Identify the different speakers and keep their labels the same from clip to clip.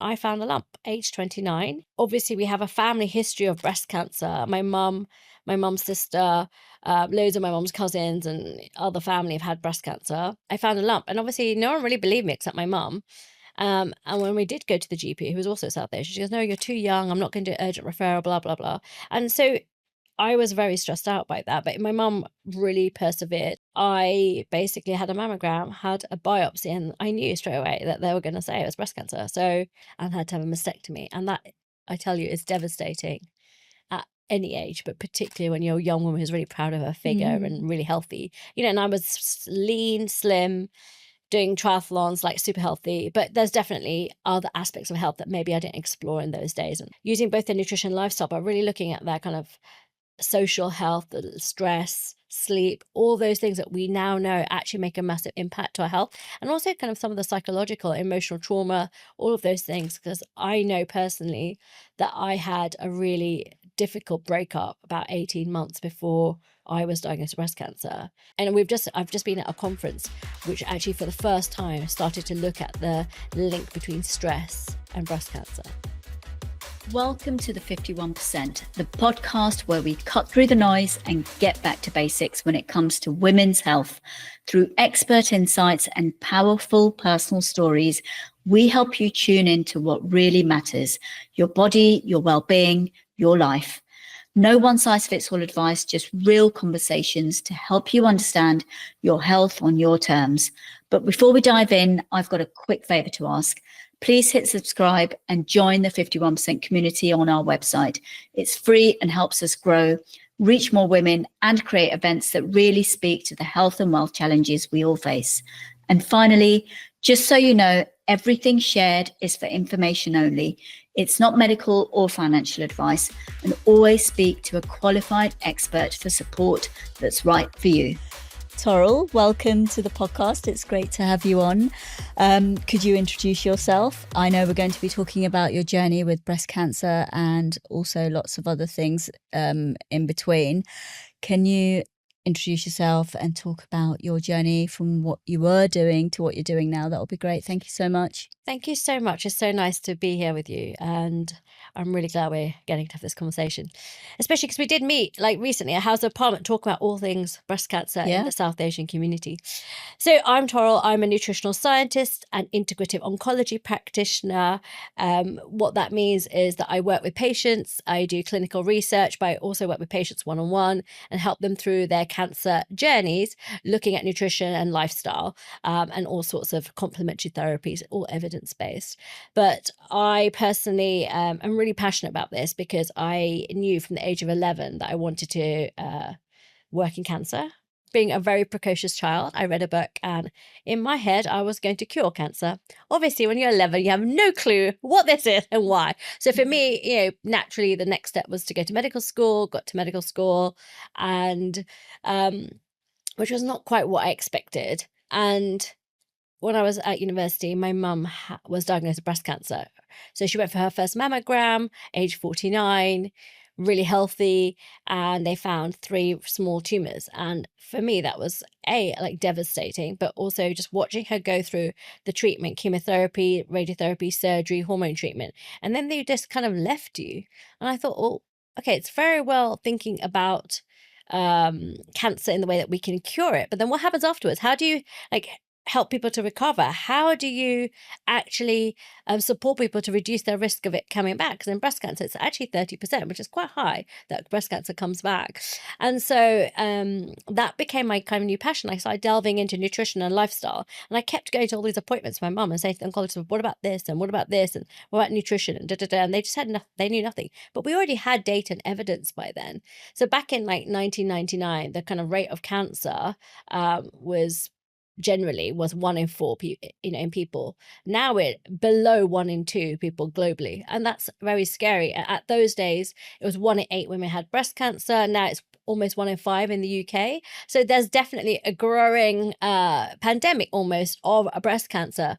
Speaker 1: I found a lump, age 29. Obviously, we have a family history of breast cancer. My mum's sister, loads of my mum's cousins and other family have had breast cancer. I found a lump, and obviously no one really believed me except my mum. And when we did go to the GP, who was also South Asian, she goes, "No, you're too young. I'm not going to do urgent referral, blah, blah, blah." And so I was very stressed out by that, but my mum really persevered. I basically had a mammogram, had a biopsy, and I knew straight away that they were going to say it was breast cancer. So I had to have a mastectomy. And that, I tell you, is devastating at any age, but particularly when you're a young woman who's really proud of her figure and really healthy. And I was lean, slim, doing triathlons, like super healthy, but there's definitely other aspects of health that maybe I didn't explore in those days. And using both the nutrition and lifestyle, but really looking at that kind of social health, the stress, sleep, all those things that we now know actually make a massive impact to our health. And also kind of some of the psychological, emotional trauma, all of those things. Because I know personally that I had a really difficult breakup about 18 months before I was diagnosed with breast cancer. And I've just been at a conference which actually for the first time started to look at the link between stress and breast cancer.
Speaker 2: Welcome to the 51%, the podcast where we cut through the noise and get back to basics when it comes to women's health. Through expert insights and powerful personal stories, we help you tune into what really matters: your body, your well-being, your life. No one-size-fits-all advice, just real conversations to help you understand your health on your terms. But before we dive in, I've got a quick favor to ask. Please hit subscribe and join the 51% community on our website. It's free and helps us grow, reach more women, and create events that really speak to the health and wealth challenges we all face. And finally, just so you know, everything shared is for information only. It's not medical or financial advice, and always speak to a qualified expert for support that's right for you. Toral, welcome to the podcast. It's great to have you on. Could you introduce yourself? I know we're going to be talking about your journey with breast cancer and also lots of other things in between. Can you introduce yourself and talk about your journey from what you were doing to what you're doing now? That would be great. Thank you so much.
Speaker 1: Thank you so much. It's so nice to be here with you. And I'm really glad we're getting to have this conversation, especially because we did meet like recently at House of Parliament, talk about all things breast cancer in the South Asian community. So I'm Toral. I'm a nutritional scientist and integrative oncology practitioner. What that means is that I work with patients, I do clinical research, but I also work with patients one-on-one and help them through their cancer journeys, looking at nutrition and lifestyle and all sorts of complementary therapies, all evidence-based. But I personally am really passionate about this because I knew from the age of 11 that I wanted to work in cancer. Being a very precocious child, I read a book and in my head, I was going to cure cancer. Obviously, when you're 11, you have no clue what this is and why. So for me, naturally, the next step was to go to medical school, got to medical school, and which was not quite what I expected. And when I was at university, my mum was diagnosed with breast cancer. So she went for her first mammogram, age 49, really healthy, and they found 3 small tumors. And for me, that was like devastating, but also just watching her go through the treatment, chemotherapy, radiotherapy, surgery, hormone treatment. And then they just kind of left you. And I thought, oh, okay, it's very well thinking about cancer in the way that we can cure it. But then what happens afterwards? How do you help people to recover? How do you actually support people to reduce their risk of it coming back? Because in breast cancer, it's actually 30%, which is quite high that breast cancer comes back. And so that became my kind of new passion. I started delving into nutrition and lifestyle. And I kept going to all these appointments with my mum and saying to the oncologist, what about this? And what about this? And what about nutrition? And And they just had they knew nothing. But we already had data and evidence by then. So back in like 1999, the kind of rate of cancer was 1 in 4 in people. Now we're below 1 in 2 people globally, and that's very scary. At those days it was 1 in 8 women had breast cancer. Now it's almost 1 in 5 in the UK. So there's definitely a growing pandemic almost of breast cancer.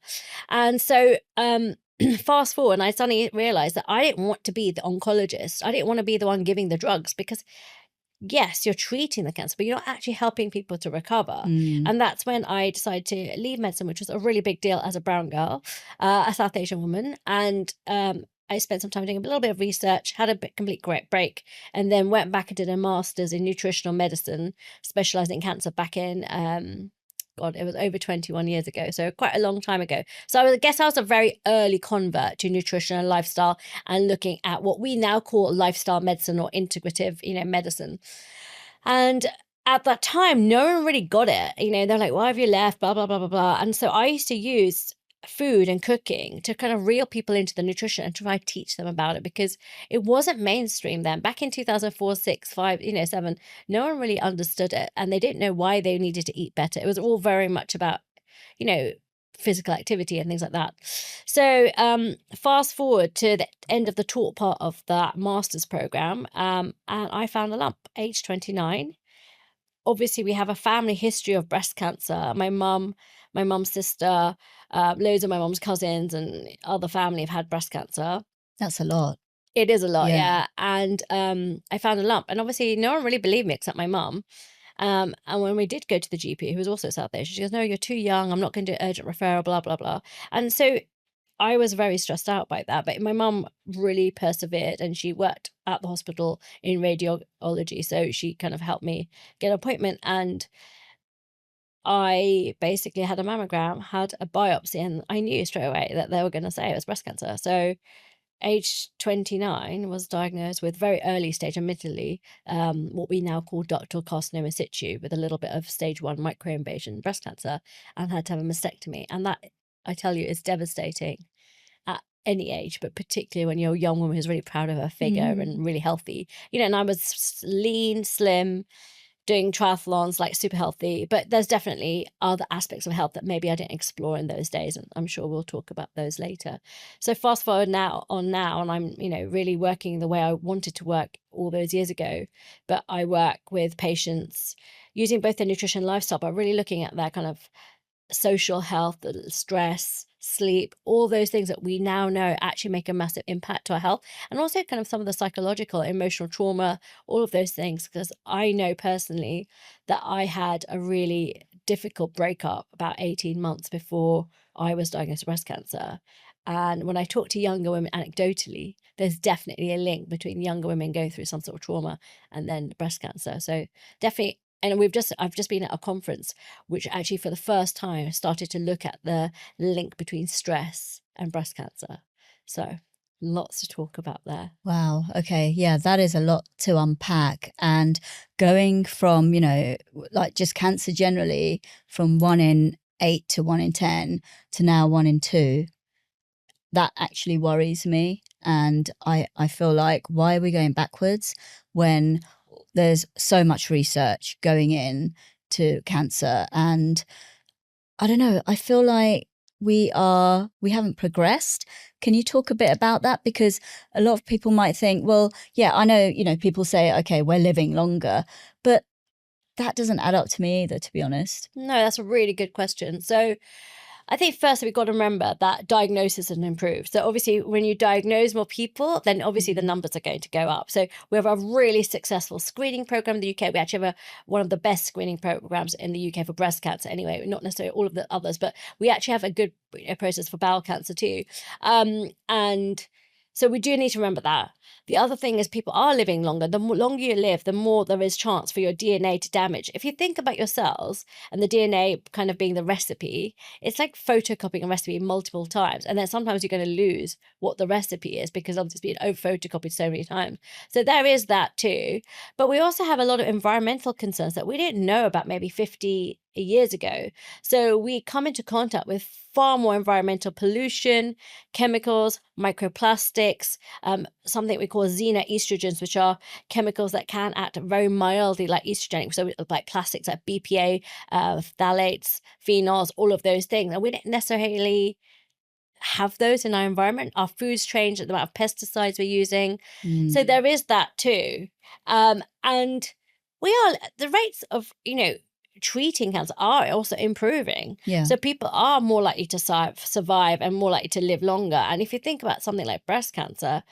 Speaker 1: And so fast forward, and I suddenly realized that I didn't want to be the oncologist. I didn't want to be the one giving the drugs, because yes, you're treating the cancer, but you're not actually helping people to recover. And that's when I decided to leave medicine, which was a really big deal as a brown girl, a South Asian woman. And I spent some time doing a little bit of research, had a complete great break, and then went back and did a master's in nutritional medicine, specializing in cancer back in God, it was over 21 years ago, so quite a long time ago. So I guess I was a very early convert to nutrition and lifestyle, and looking at what we now call lifestyle medicine or integrative, medicine. And at that time, no one really got it. They're like, why have you left? Blah, blah, blah, blah, blah. And so I used to use food and cooking to kind of reel people into the nutrition and try to teach them about it, because it wasn't mainstream then. Back in 2004, 6, 5, 7, no one really understood it, and they didn't know why they needed to eat better. It was all very much about, physical activity and things like that. So fast forward to the end of the taught part of that master's program, and I found a lump, age 29. Obviously, we have a family history of breast cancer. My mum's sister, loads of my mum's cousins and other family have had breast cancer.
Speaker 2: That's a lot.
Speaker 1: It is a lot, yeah. And I found a lump, and obviously no one really believed me except my mum. And when we did go to the GP, who was also South Asian, she goes, no, you're too young. I'm not going to do urgent referral, blah, blah, blah. And so I was very stressed out by that. But my mum really persevered, and she worked at the hospital in radiology. So she kind of helped me get an appointment. And I basically had a mammogram, had a biopsy, and I knew straight away that they were going to say it was breast cancer. So age 29, was diagnosed with very early stage, admittedly, what we now call ductal carcinoma in situ, with a little bit of stage 1 microinvasion breast cancer, and had to have a mastectomy. And that, I tell you, is devastating at any age, but particularly when you're a young woman who's really proud of her figure and really healthy. And I was lean, slim, doing triathlons, like super healthy, but there's definitely other aspects of health that maybe I didn't explore in those days, and I'm sure we'll talk about those later. So fast forward now, and I'm really working the way I wanted to work all those years ago, but I work with patients using both their nutrition and lifestyle, but really looking at their kind of social health, stress, sleep, all those things that we now know actually make a massive impact to our health, and also kind of some of the psychological, emotional trauma, all of those things. Because I know personally that I had a really difficult breakup about 18 months before I was diagnosed with breast cancer. And when I talk to younger women anecdotally, there's definitely a link between younger women going through some sort of trauma and then breast cancer. So definitely. And I've just been at a conference which actually for the first time started to look at the link between stress and breast cancer. So lots to talk about there.
Speaker 2: Wow. Okay. Yeah, that is a lot to unpack. And going from, like just cancer generally, from 1 in 8 to 1 in 10 to now 1 in 2, that actually worries me. And I feel like, why are we going backwards when there's so much research going in to cancer? And I don't know, I feel like we haven't progressed. Can you talk a bit about that? Because a lot of people might think, well, yeah, I know, people say, okay, we're living longer, but that doesn't add up to me either, to be honest.
Speaker 1: No, that's a really good question. So I think first we've got to remember that diagnosis has improved. So obviously when you diagnose more people, then obviously the numbers are going to go up. So we have a really successful screening program in the UK. We actually have one of the best screening programs in the UK for breast cancer anyway, not necessarily all of the others, but we actually have a good process for bowel cancer too. And so we do need to remember that. The other thing is people are living longer. The longer you live, the more there is chance for your DNA to damage. If you think about your cells and the DNA kind of being the recipe, it's like photocopying a recipe multiple times. And then sometimes you're going to lose what the recipe is because obviously it's been over photocopied so many times. So there is that too. But we also have a lot of environmental concerns that we didn't know about maybe 50 years ago. So we come into contact with far more environmental pollution, chemicals, microplastics, something we call xenoestrogens, which are chemicals that can act very mildly like estrogenic. So like plastics like BPA, phthalates, phenols, all of those things. And we don't necessarily have those in our environment. Our foods change, the amount of pesticides we're using. So there is that too. And the rates of, treating cancer are also improving.
Speaker 2: Yeah.
Speaker 1: So people are more likely to survive and more likely to live longer. And if you think about something like breast cancer,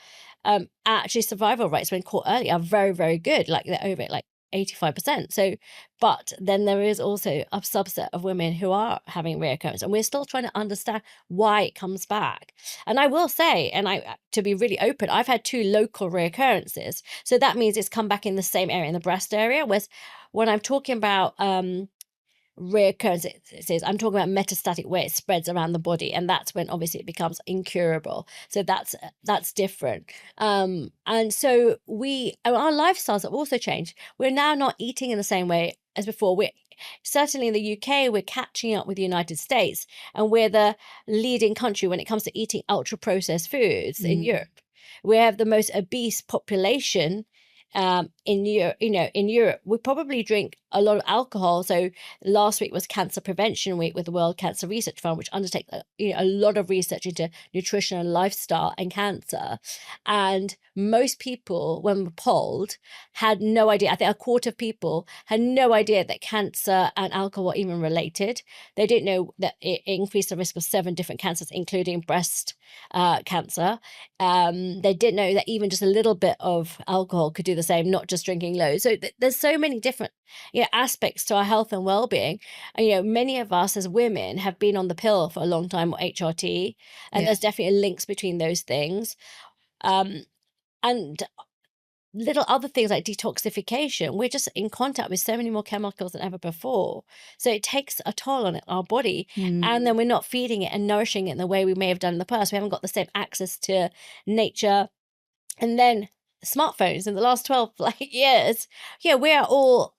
Speaker 1: actually survival rates when caught early are very, very good. Like they're over like 85%. So, but then there is also a subset of women who are having reoccurrence, and we're still trying to understand why it comes back. And I will say, and to be really open, I've had 2 local reoccurrences. So that means it's come back in the same area, in the breast area. Whereas when I'm talking about reoccurrences, I'm talking about metastatic, where it spreads around the body, and that's when obviously it becomes incurable. So that's different. And so our lifestyles have also changed. We're now not eating in the same way as before. We're certainly in the UK, we're catching up with the United States, and we're the leading country when it comes to eating ultra processed foods in Europe. We have the most obese population in Europe. In Europe, we probably drink a lot of alcohol. So last week was Cancer Prevention Week with the World Cancer Research Fund, which undertakes a lot of research into nutrition and lifestyle and cancer. And most people, when were polled, had no idea. I think a quarter of people had no idea that cancer and alcohol were even related. They didn't know that it increased the risk of 7 different cancers, including breast cancer. They didn't know that even just a little bit of alcohol could do the same, not just drinking loads. So there's so many different aspects to our health and well-being. And, many of us as women have been on the pill for a long time, or HRT, and there's definitely links between those things. And little other things like detoxification, we're just in contact with so many more chemicals than ever before. So it takes a toll on our body. And then we're not feeding it and nourishing it in the way we may have done in the past. We haven't got the same access to nature. And then smartphones in the last 12 years, we are all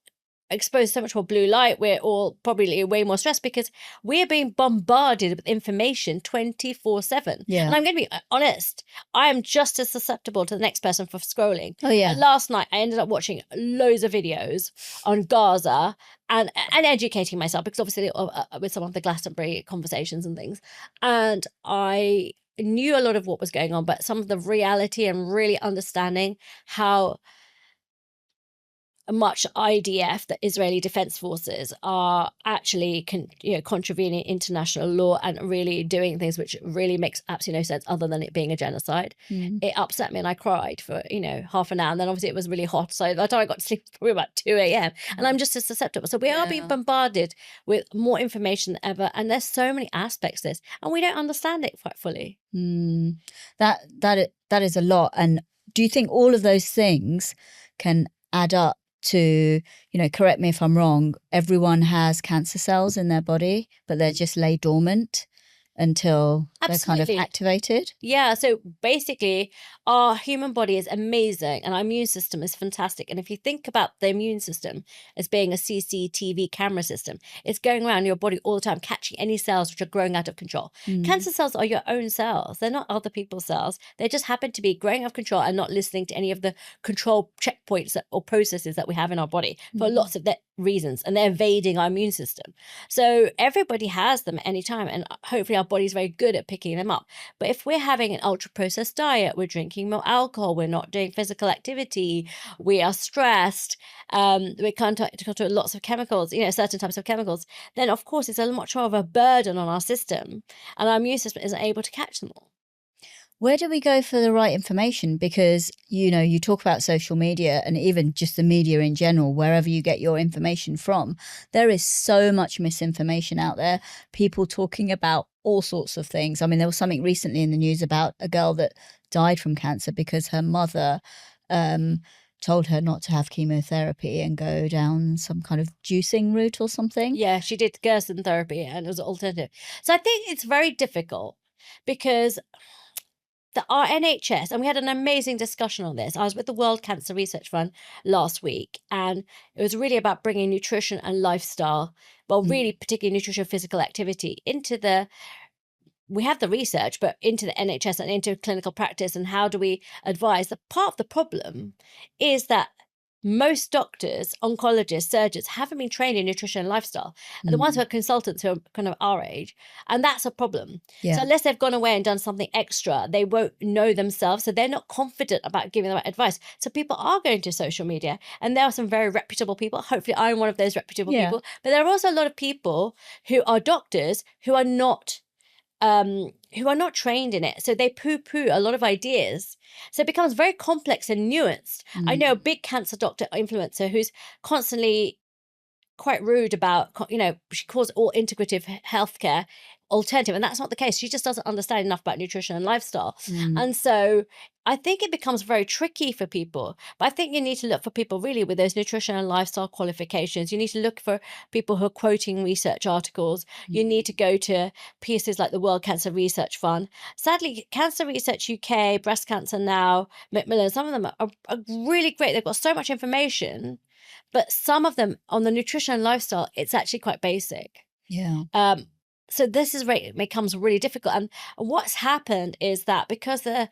Speaker 1: exposed to so much more blue light. We're all probably way more stressed because we're being bombarded with information 24/7. And I'm going to be honest, I am just as susceptible to the next person for scrolling. Last night I ended up watching loads of videos on Gaza and educating myself, because obviously with some of the Glastonbury conversations and things, and I knew a lot of what was going on, but some of the reality and really understanding how much IDF, the Israeli Defense Forces, are actually contravening international law and really doing things which really makes absolutely no sense other than it being a genocide. It upset me and I cried for half an hour, and then obviously it was really hot, so by the time I got to sleep it was probably about 2 a.m. and I'm just as susceptible. So we are being bombarded with more information than ever, and there's so many aspects to this and we don't understand it quite fully.
Speaker 2: That is a lot. And do you think all of those things can add up to, correct me if I'm wrong, everyone has cancer cells in their body, but they're just lay dormant until they're kind of activated?
Speaker 1: Yeah, so basically our human body is amazing and our immune system is fantastic. And if you think about the immune system as being a CCTV camera system, it's going around your body all the time, catching any cells which are growing out of control. Cancer cells are your own cells. They're not other people's cells. They just happen to be growing out of control and not listening to any of the control checkpoints or processes that we have in our body for lots of reasons, and they're evading our immune system. So everybody has them at any time, and hopefully our body's very good at picking them up. But if we're having an ultra processed diet, we're drinking more alcohol, we're not doing physical activity, we are stressed, we're contact to lots of chemicals, certain types of chemicals, then of course it's a much more of a burden on our system, and our immune system isn't able to catch them all.
Speaker 2: Where do we go for the right information? Because, you talk about social media and even just the media in general, wherever you get your information from, there is so much misinformation out there, people talking about all sorts of things. I mean, there was something recently in the news about a girl that died from cancer because her mother told her not to have chemotherapy and go down some kind of juicing route or something.
Speaker 1: Yeah, she did Gerson therapy and it was an alternative. So I think it's very difficult because our NHS, and we had an amazing discussion on this. I was with the World Cancer Research Fund last week, and it was really about bringing nutrition and lifestyle, really particularly nutrition, physical activity we have the research, but into the NHS and into clinical practice, and how do we advise? The part of the problem is that most doctors, oncologists, surgeons haven't been trained in nutrition and lifestyle. And the ones who are consultants who are kind of our age, and that's a problem. So unless they've gone away and done something extra, they won't know themselves. So they're not confident about giving the right advice. So people are going to social media, and there are some very reputable people. Hopefully I'm one of those reputable people. But there are also a lot of people who are doctors who are not who are not trained in it. So they poo-poo a lot of ideas. So it becomes very complex and nuanced. I know a big cancer doctor influencer who's constantly quite rude about, she calls it all integrative healthcare alternative, and that's not the case. She just doesn't understand enough about nutrition and lifestyle. And so I think it becomes very tricky for people. But I think you need to look for people really with those nutrition and lifestyle qualifications. You need to look for people who are quoting research articles. You need to go to pieces like the World Cancer Research Fund. Sadly, Cancer Research UK, Breast Cancer Now, Macmillan, some of them are really great. They've got so much information, but some of them on the nutrition and lifestyle, it's actually quite basic.
Speaker 2: Yeah.
Speaker 1: So this is it becomes really difficult. And what's happened is that because the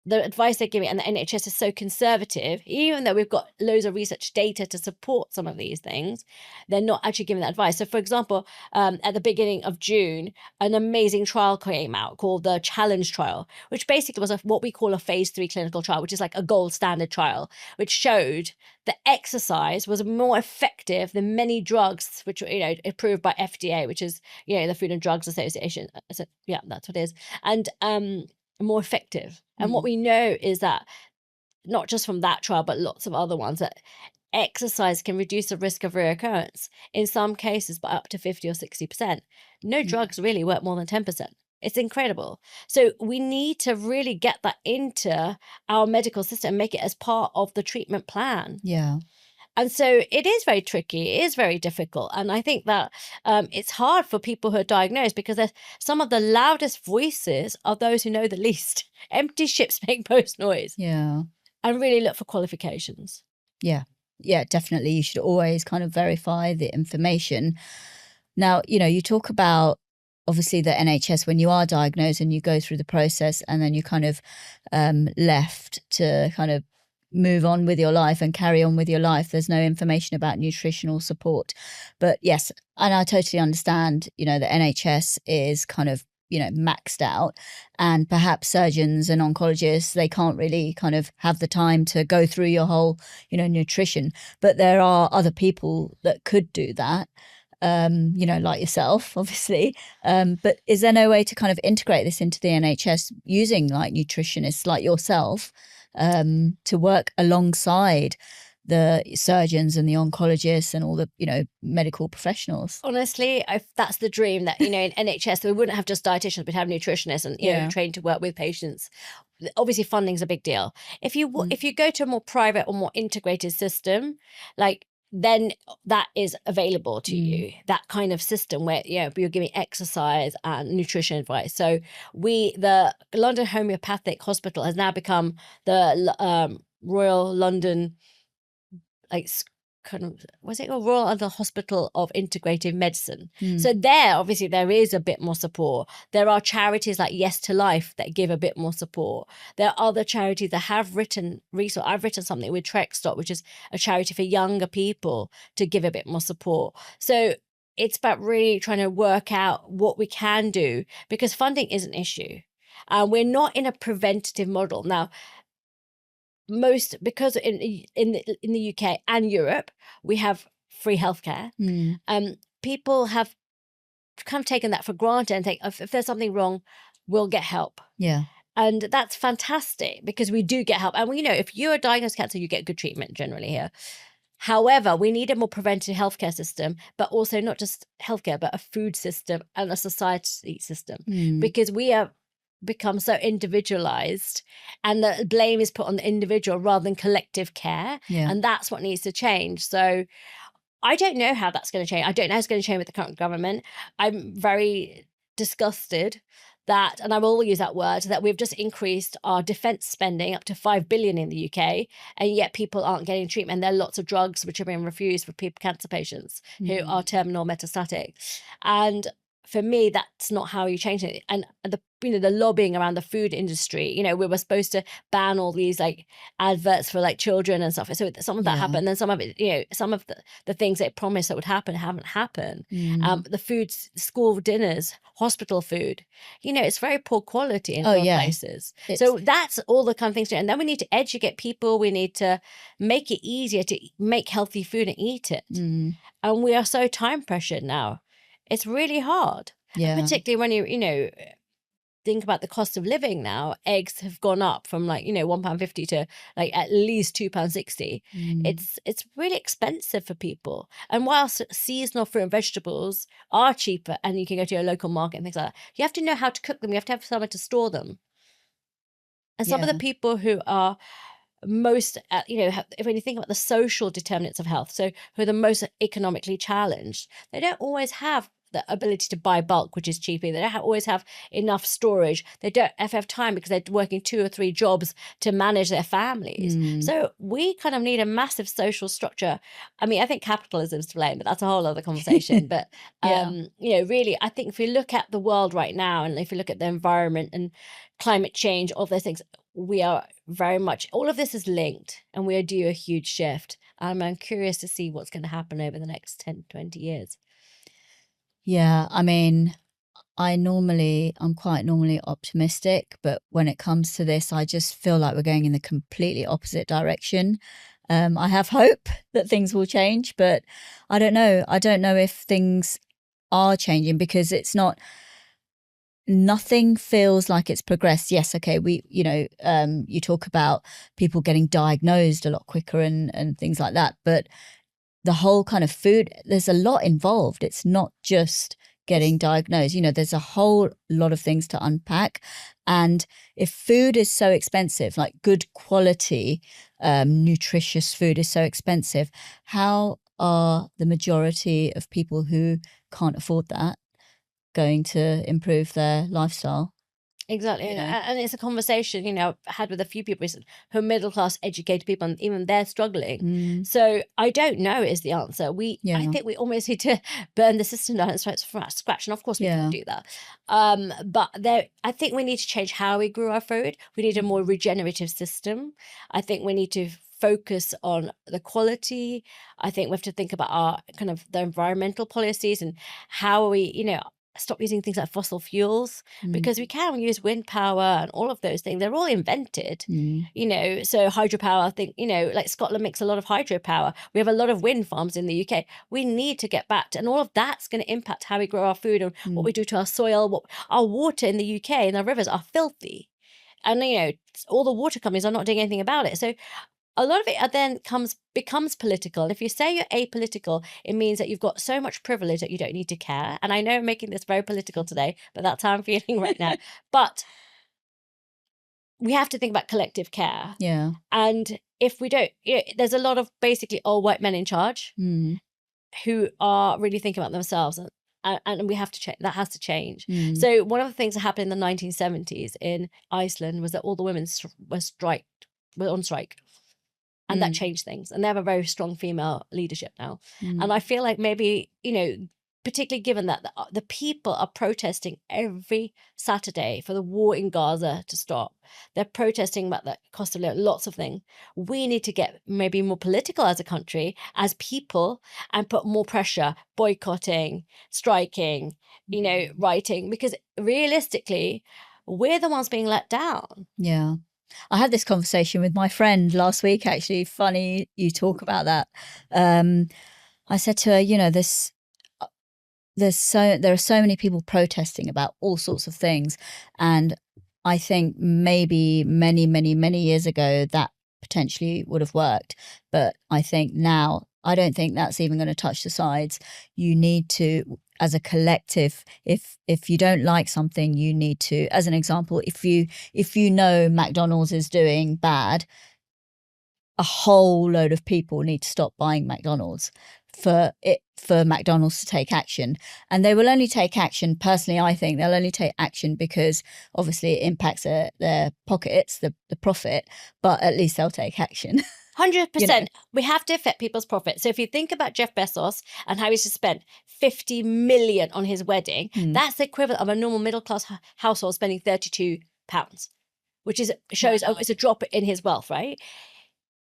Speaker 1: advice they're giving and the NHS is so conservative, even though we've got loads of research data to support some of these things, they're not actually giving that advice. So for example, at the beginning of June, an amazing trial came out called the Challenge trial, which basically was what we call a phase 3 clinical trial, which is like a gold standard trial, which showed that exercise was more effective than many drugs, which were, approved by FDA, which is, the Food and Drugs Association. So yeah, that's what it is. And more effective. And what we know is that not just from that trial, but lots of other ones, that exercise can reduce the risk of reoccurrence in some cases by up to 50 or 60%. No drugs really work more than 10%. It's incredible. So we need to really get that into our medical system and make it as part of the treatment plan.
Speaker 2: Yeah.
Speaker 1: And so it is very tricky. It is very difficult. And I think that it's hard for people who are diagnosed because some of the loudest voices are those who know the least. Empty ships make most noise.
Speaker 2: Yeah.
Speaker 1: And really look for qualifications.
Speaker 2: Yeah. Yeah, definitely. You should always kind of verify the information. Now, you talk about obviously the NHS when you are diagnosed and you go through the process and then you kind of left to kind of move on with your life and carry on with your life. There's no information about nutritional support. But yes, and I totally understand, the NHS is kind of, maxed out, and perhaps surgeons and oncologists, they can't really kind of have the time to go through your whole, nutrition. But there are other people that could do that. Like yourself, obviously. But is there no way to kind of integrate this into the NHS using like nutritionists like yourself to work alongside the surgeons and the oncologists and all the, medical professionals?
Speaker 1: Honestly, that's the dream that, in NHS, we wouldn't have just dietitians, we'd have nutritionists and, trained to work with patients. Obviously, funding's a big deal. If you go to a more private or more integrated system, then that is available to you, that kind of system where, you're giving exercise and nutrition advice. So the London Homeopathic Hospital has now become the Royal London, was it a Royal London Hospital of Integrative Medicine? So obviously there is a bit more support. There are charities like Yes to Life that give a bit more support. There are other charities that have written resource. I've written something with Trek Stop, which is a charity for younger people, to give a bit more support. So it's about really trying to work out what we can do, because funding is an issue. We're not in a preventative model now. Because in the UK and Europe we have free healthcare, people have kind of taken that for granted and think if there's something wrong, we'll get help.
Speaker 2: Yeah.
Speaker 1: And that's fantastic because we do get help. And if you're diagnosed with cancer, you get good treatment generally here. However, we need a more preventative healthcare system, but also not just healthcare, but a food system and a society system, because we have become so individualized and the blame is put on the individual rather than collective care. And that's what needs to change. So I don't know how that's going to change. I don't know how it's going to change with the current government. I'm very disgusted that, and I will use that word, that we've just increased our defense spending up to 5 billion in the UK, and yet people aren't getting treatment. There are lots of drugs which are being refused for cancer patients who are terminal metastatic. And for me, that's not how you change it. And the lobbying around the food industry, we were supposed to ban all these adverts for children and stuff. So some of that happened. Then some of it, some of the things they promised that would happen haven't happened. The food, school dinners, hospital food, it's very poor quality in some places. So that's all the kind of things. And then we need to educate people. We need to make it easier to make healthy food and eat it. And we are so time pressured now. It's really hard. And particularly when you think about the cost of living now, eggs have gone up from like, £1.50 to like at least £2.60. It's really expensive for people. And whilst seasonal fruit and vegetables are cheaper and you can go to your local market and things like that, you have to know how to cook them. You have to have somewhere to store them. And some of the people who are most, when you think about the social determinants of health, so who are the most economically challenged, they don't always have the ability to buy bulk, which is cheaper. They don't always have enough storage. They don't have time because they're working 2 or 3 jobs to manage their families. So we kind of need a massive social structure. I mean, I think capitalism's to blame, but that's a whole other conversation. But, really, I think if we look at the world right now, and if you look at the environment and climate change, all those things, we are very much, all of this is linked, and we are due a huge shift. I'm curious to see what's going to happen over the next 10, 20 years.
Speaker 2: Yeah, I mean, I'm quite normally optimistic, but when it comes to this, I just feel like we're going in the completely opposite direction. I have hope that things will change, but I don't know. I don't know if things are changing, because nothing feels like it's progressed. Yes, okay, you talk about people getting diagnosed a lot quicker and things like that, but the whole kind of food, there's a lot involved. It's not just getting diagnosed. There's a whole lot of things to unpack. And if food is so expensive, like good quality, nutritious food is so expensive, how are the majority of people who can't afford that going to improve their lifestyle?
Speaker 1: Exactly. And it's a conversation, I've had with a few people recently who are middle class, educated people, and even they're struggling. So I don't know is the answer. I think we almost need to burn the system down and start from scratch. And of course we can do that. But I think we need to change how we grow our food. We need a more regenerative system. I think we need to focus on the quality. I think we have to think about our kind of the environmental policies and how we, stop using things like fossil fuels, because we can use wind power and all of those things. They're all invented, so hydropower, I think, like Scotland makes a lot of hydropower. We have a lot of wind farms in the UK. We need to get back to, and all of that's going to impact how we grow our food and what we do to our soil. Our water in the UK and our rivers are filthy. And, all the water companies are not doing anything about it. So a lot of it then becomes political. And if you say you're apolitical, it means that you've got so much privilege that you don't need to care. And I know I'm making this very political today, but that's how I'm feeling right now. But we have to think about collective care.
Speaker 2: Yeah.
Speaker 1: And if we don't, there's a lot of basically old white men in charge who are really thinking about themselves. And we have to change. That has to change. So one of the things that happened in the 1970s in Iceland was that all the women were on strike. And that changed things. And they have a very strong female leadership now. And I feel like maybe, particularly given that the people are protesting every Saturday for the war in Gaza to stop. They're protesting about the cost of living, lots of things. We need to get maybe more political as a country, as people, and put more pressure, boycotting, striking, writing, because realistically, we're the ones being let down.
Speaker 2: Yeah. I had this conversation with my friend last week, actually. Funny you talk about that. I said to her, there are so many people protesting about all sorts of things. And I think maybe many, many, many years ago that potentially would have worked. But I think now, I don't think that's even going to touch the sides. You need to, as a collective, if you don't like something, you need to, as an example, if you know McDonald's is doing bad, a whole load of people need to stop buying McDonald's for McDonald's to take action. And they will only take action, personally, I think they'll only take action because obviously it impacts their pockets, the profit, but at least they'll take action.
Speaker 1: 100%. We have to affect people's profit. So if you think about Jeff Bezos and how he's just spent 50 million on his wedding, that's the equivalent of a normal middle class household spending £32, which shows it's a drop in his wealth, right?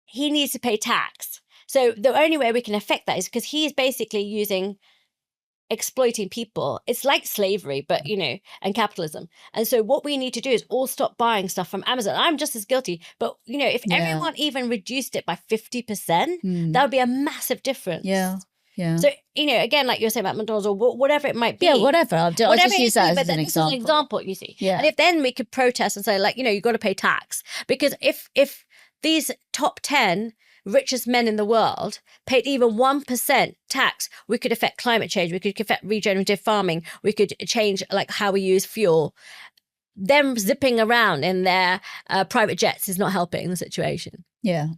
Speaker 1: He needs to pay tax. So the only way we can affect that is because he's basically exploiting people. It's like slavery, but and capitalism. And so what we need to do is all stop buying stuff from Amazon. I'm just as guilty, but if everyone even reduced it by 50%, that would be a massive difference.
Speaker 2: Yeah. Yeah.
Speaker 1: So, again, like you're saying about McDonald's or whatever it might be.
Speaker 2: Yeah, whatever. I'll just use that as an example.
Speaker 1: This is an example, you see.
Speaker 2: Yeah.
Speaker 1: And if then we could protest and say, like, you've got to pay tax. Because if these top 10 richest men in the world paid even 1% tax, we could affect climate change. We could affect regenerative farming. We could change like how we use fuel. Them zipping around in their private jets is not helping the situation.
Speaker 2: Yeah.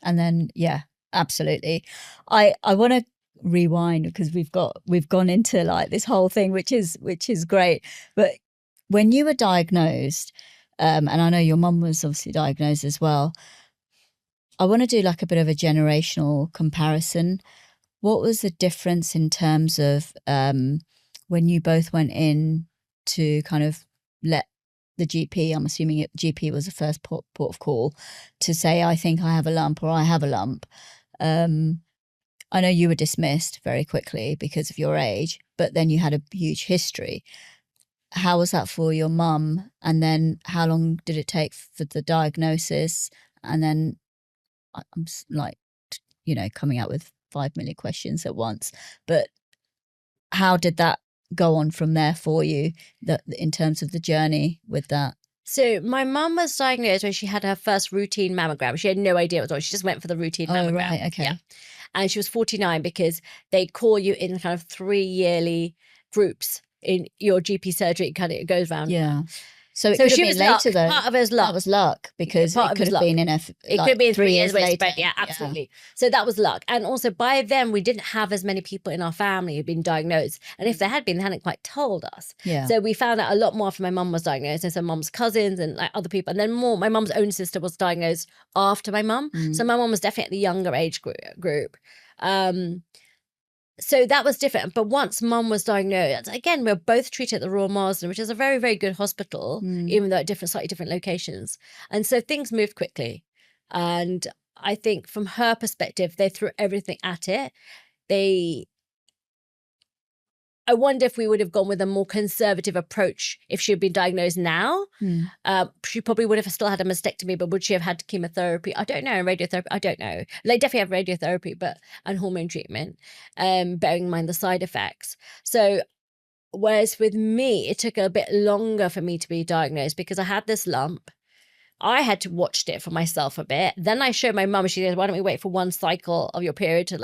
Speaker 2: And then, yeah, absolutely. I want to rewind because we've gone into like this whole thing, which is great. But when you were diagnosed, and I know your mum was obviously diagnosed as well, I want to do like a bit of a generational comparison. What was the difference in terms of when you both went in to kind of let the GP, I'm assuming GP was the first port of call, to say, I think I have a lump or I have a lump. I know you were dismissed very quickly because of your age, but then you had a huge history. How was that for your mum? And then how long did it take for the diagnosis? And then I'm like, coming out with 5 million questions at once. But how did that go on from there for you, in terms of the journey with that?
Speaker 1: So my mum was diagnosed when she had her first routine mammogram. She had no idea what it was. She just went for the routine mammogram.
Speaker 2: Oh, right, okay.
Speaker 1: Yeah. And she was 49 because they call you in kind of 3 yearly groups in your GP surgery. It goes round.
Speaker 2: Yeah. So it could have been later, though.
Speaker 1: Part of it was luck.
Speaker 2: That was luck because it could have been in
Speaker 1: it could be
Speaker 2: 3 years later.
Speaker 1: Yeah, absolutely. Yeah. So that was luck. And also by then we didn't have as many people in our family who'd been diagnosed. And if there had been, they hadn't quite told us.
Speaker 2: Yeah.
Speaker 1: So we found out a lot more after my mum was diagnosed, and so mum's cousins and like other people. And then more, my mum's own sister was diagnosed after my mum. So my mum was definitely at the younger age group. So that was different. But once mum was diagnosed, again, we were both treated at the Royal Marsden, which is a very, very good hospital, even though at slightly different locations. And so things moved quickly. And I think from her perspective, they threw everything at it. I wonder if we would have gone with a more conservative approach if she had been diagnosed now. She probably would have still had a mastectomy, but would she have had chemotherapy? I don't know. Radiotherapy? I don't know. They definitely have radiotherapy, and hormone treatment, bearing in mind the side effects. So whereas with me, it took a bit longer for me to be diagnosed because I had this lump. I had to watch it for myself a bit. Then I showed my mum. She said, "Why don't we wait for one cycle of your period to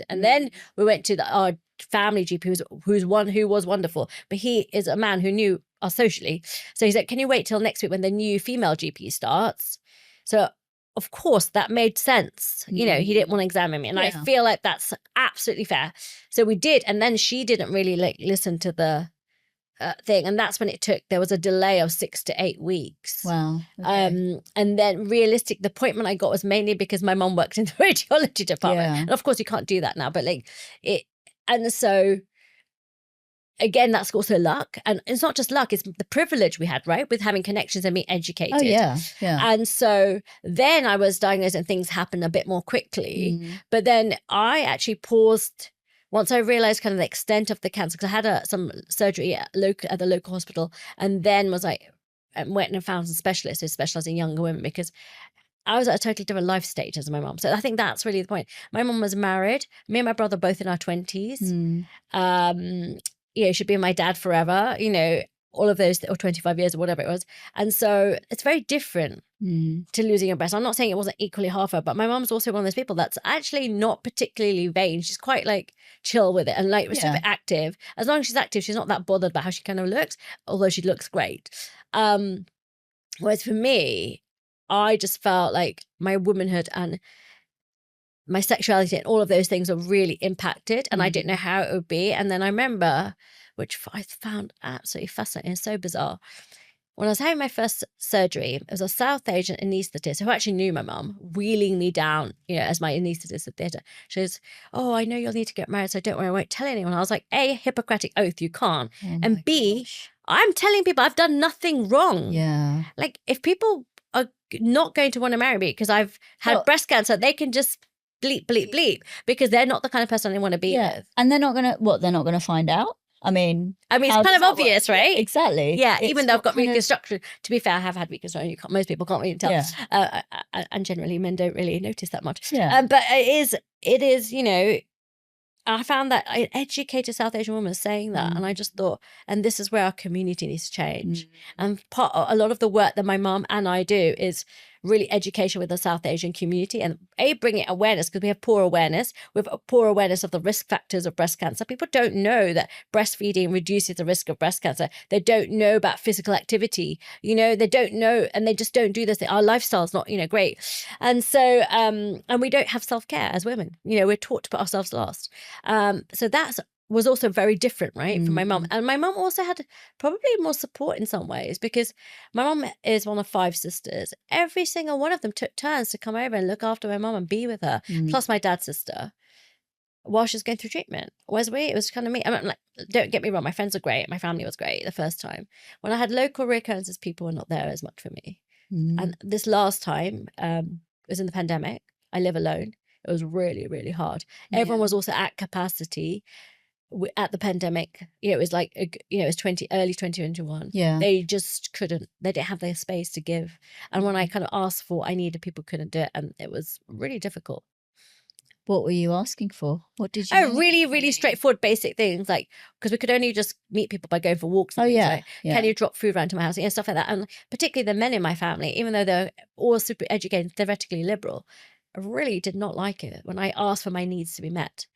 Speaker 1: and then we went to our family GP, who was wonderful, but he is a man who knew us socially. So he said, "Can you wait till next week when the new female GP starts?" So of course that made sense. He didn't want to examine me, and I feel like that's absolutely fair. So we did, and then she didn't really listen to the thing, and that's when there was a delay of 6 to 8 weeks.
Speaker 2: Wow. Okay.
Speaker 1: And then the appointment I got was mainly because my mum worked in the radiology department, and of course you can't do that now, but and so again, that's also luck, and it's not just luck, it's the privilege we had, right, with having connections and being educated.
Speaker 2: Oh yeah.
Speaker 1: And so then I was diagnosed and things happened a bit more quickly, but then I actually paused once I realized kind of the extent of the cancer, because I had some surgery at the local hospital, and then went and found some specialists who specialize in younger women, because I was at a totally different life stage as my mum. So I think that's really the point. My mum was married. Me and my brother both in our 20s. She'd been my dad forever, all of those, or 25 years or whatever it was. And so it's very different to losing your breast. I'm not saying it wasn't equally hard for her, but my mum's also one of those people that's actually not particularly vain. She's quite chill with it and super active. As long as she's active, she's not that bothered about how she kind of looks, although she looks great. Whereas for me, I just felt like my womanhood and my sexuality and all of those things are really impacted, and I didn't know how it would be. And then I remember, which I found absolutely fascinating and so bizarre, when I was having my first surgery, it was a South Asian anaesthetist who actually knew my mum, wheeling me down, as my anaesthetist at theatre. She goes, "Oh, I know you'll need to get married, so don't worry, I won't tell anyone." I was like, A, Hippocratic oath, you can't. And B, I'm telling people I've done nothing wrong.
Speaker 2: Yeah.
Speaker 1: If people are not going to want to marry me because I've had breast cancer, they can just bleep, bleep, bleep, because they're not the kind of person they want to be with.
Speaker 2: And they're not going to find out? I mean,
Speaker 1: it's kind of obvious, right?
Speaker 2: Exactly.
Speaker 1: Yeah, even though I've got reconstruction. To be fair, I have had reconstruction. Most people can't really tell.
Speaker 2: Yeah.
Speaker 1: And generally men don't really notice that much.
Speaker 2: Yeah.
Speaker 1: But it is, I found that an educated South Asian woman was saying that, and I just thought, and this is where our community needs to change. And a lot of the work that my mom and I do is really education with the South Asian community, and bringing awareness, because we have poor awareness. We have a poor awareness of the risk factors of breast cancer. People don't know that breastfeeding reduces the risk of breast cancer. They don't know about physical activity. They don't know, and they just don't do this. Our lifestyle's not, great. And so, and we don't have self-care as women. We're taught to put ourselves last. So that was also very different, right, from my mum. And my mum also had probably more support in some ways, because my mum is one of 5 sisters. Every single one of them took turns to come over and look after my mum and be with her, plus my dad's sister, while she was going through treatment. Whereas it was kind of me. I mean, like, don't get me wrong, my friends were great. My family was great the first time. When I had local recurrences, people were not there as much for me. And this last time, it was in the pandemic. I live alone. It was really, really hard. Everyone was also at capacity at the pandemic. It was like, it was early 2021.
Speaker 2: Yeah.
Speaker 1: They just couldn't, they didn't have their space to give. And when I kind of asked for what I needed, people couldn't do it. And it was really difficult.
Speaker 2: What were you asking for? What did you?
Speaker 1: Oh, really, really straightforward, basic things, like, because we could only just meet people by going for walks. And things, like, can you drop food around to my house? Stuff like that. And particularly the men in my family, even though they're all super educated, theoretically liberal, I really did not like it when I asked for my needs to be met.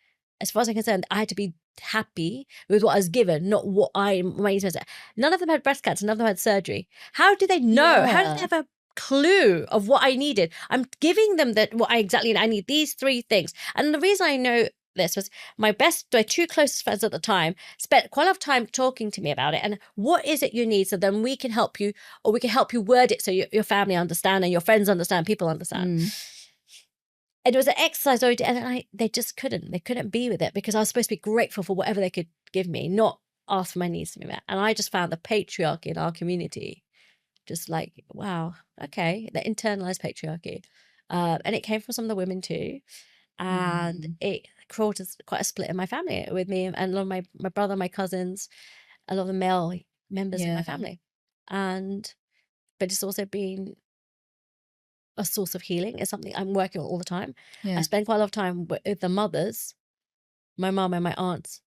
Speaker 1: As far as I'm concerned, I had to be happy with what I was given, not what my needs were. None of them had breast cancer. None of them had surgery. How do they know? How do they have a clue of what I needed? I'm giving them what I exactly need. I need these 3 things. And the reason I know this was my 2 closest friends at the time spent quite a lot of time talking to me about it. And what is it you need? So then we can help you, or we can help you word it so your family understand and your friends understand, people understand. And it was an exercise, and they just couldn't. They couldn't be with it, because I was supposed to be grateful for whatever they could give me, not ask for my needs to be met. And I just found the patriarchy in our community just like, wow, okay, the internalized patriarchy. And it came from some of the women too. And it caused quite a split in my family with me and a lot of my brother, my cousins, a lot of the male members of my family. But it's also been a source of healing. It's something I'm working on all the time. I spend quite a lot of time with the mothers, my mom and my aunts,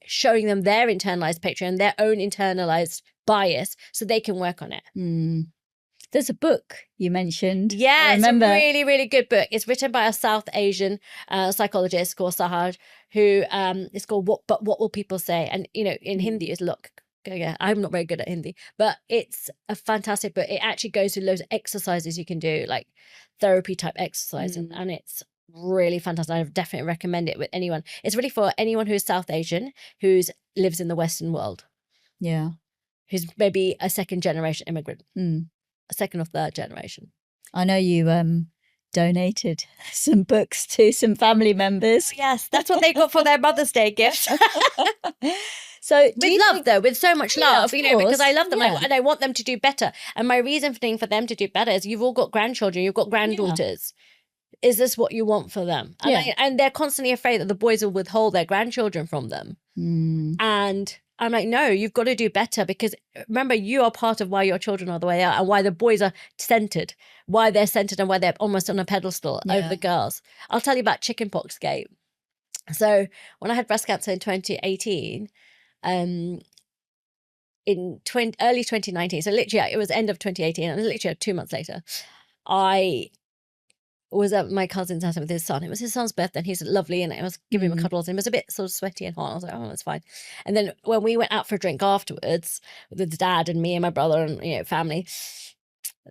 Speaker 1: showing them their internalized patriarchy and their own internalized bias so they can work on it.
Speaker 2: There's a book you mentioned.
Speaker 1: Yeah, it's a really, really good book. It's written by a South Asian psychologist called Sahaj, who it's called What Will People Say? And, in Hindi is look. Yeah, I'm not very good at Hindi, but it's a fantastic book. It actually goes through loads of exercises you can do, like therapy type exercise, and it's really fantastic. I definitely recommend it with anyone. It's really for anyone who's South Asian, lives in the Western world.
Speaker 2: Yeah.
Speaker 1: Who's maybe a 2nd generation immigrant, a 2nd or 3rd generation.
Speaker 2: I know you donated some books to some family members.
Speaker 1: Oh, yes, that's what they got for their Mother's Day gift.
Speaker 2: So
Speaker 1: with love, though, with so much love, because I love them and I want them to do better. And my reason for them to do better is you've all got grandchildren, you've got granddaughters. Is this what you want for them? And they're constantly afraid that the boys will withhold their grandchildren from them. And I'm like, no, you've got to do better, because remember, you are part of why your children are the way they are and why the boys are centered, why they're centered and why they're almost on a pedestal over the girls. I'll tell you about chickenpox gate. So when I had breast cancer in 2018, in early 2019, so literally it was end of 2018, and literally 2 months later, I was at my cousin's house with his son. It was his son's birthday, and he's lovely, and I was giving him a cuddle, and it was a bit sort of sweaty and hot. I was like, oh, that's fine. And then when we went out for a drink afterwards with his dad and me and my brother and family,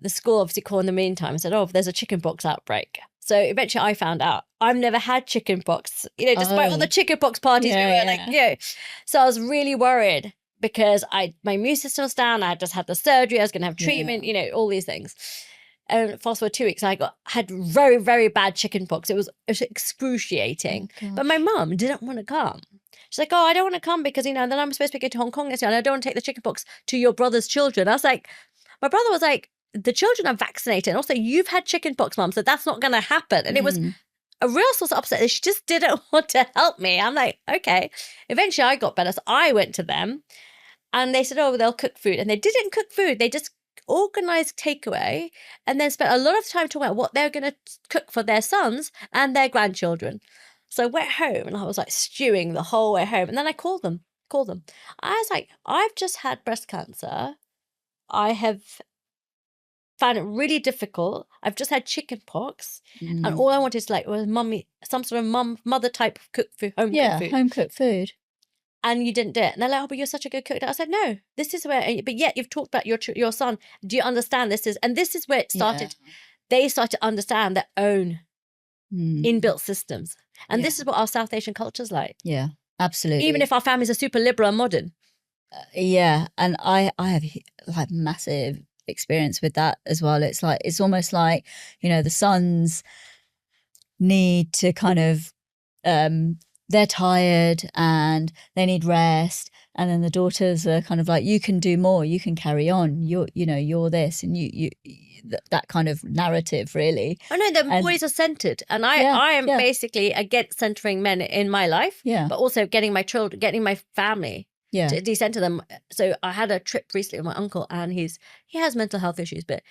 Speaker 1: the school obviously called in the meantime and said, oh, there's a chickenpox outbreak. So eventually I found out I've never had chickenpox, despite all the chickenpox parties we were So I was really worried, because my immune system was down. I just had the surgery. I was going to have treatment, all these things. And fast forward 2 weeks, I had very, very bad chickenpox. It was excruciating. But my mum didn't want to come. She's like, oh, I don't want to come because, then I'm supposed to be going to Hong Kong this year, and I don't want to take the chickenpox to your brother's children. I was like, my brother was like, the children are vaccinated. And also, you've had chickenpox, Mum, so that's not going to happen. And it was a real source of upset. She just didn't want to help me. I'm like, okay. Eventually, I got better. So I went to them, and they said, oh, they'll cook food. And they didn't cook food. They just organized takeaway, and then spent a lot of time talking about what they're going to cook for their sons and their grandchildren. So I went home and I was like stewing the whole way home. And then I called them. I was like, I've just had breast cancer. I have found it really difficult. I've just had chicken pox. And all I wanted to was some sort of mother type of cooked food, home cooked food.
Speaker 2: Home cooked food.
Speaker 1: And you didn't do it. And they're like, oh, but you're such a good cook. I said, no, this is where, but yet you've talked about your son. Do you understand this is, and this is where it started. Yeah. They started to understand their own inbuilt systems. And this is what our South Asian culture's like.
Speaker 2: Yeah, absolutely.
Speaker 1: Even if our families are super liberal and modern.
Speaker 2: And I have like massive experience with that as well. It's almost like, the sons need to kind of, they're tired and they need rest. And then the daughters are kind of like, you can do more, you can carry on. You're this, and you that kind of narrative, really.
Speaker 1: Oh no, the boys are centered, and I am basically against centering men in my life.
Speaker 2: Yeah,
Speaker 1: but also getting my children, getting my family. Yeah, to decenter them. So I had a trip recently with my uncle, and he has mental health issues, but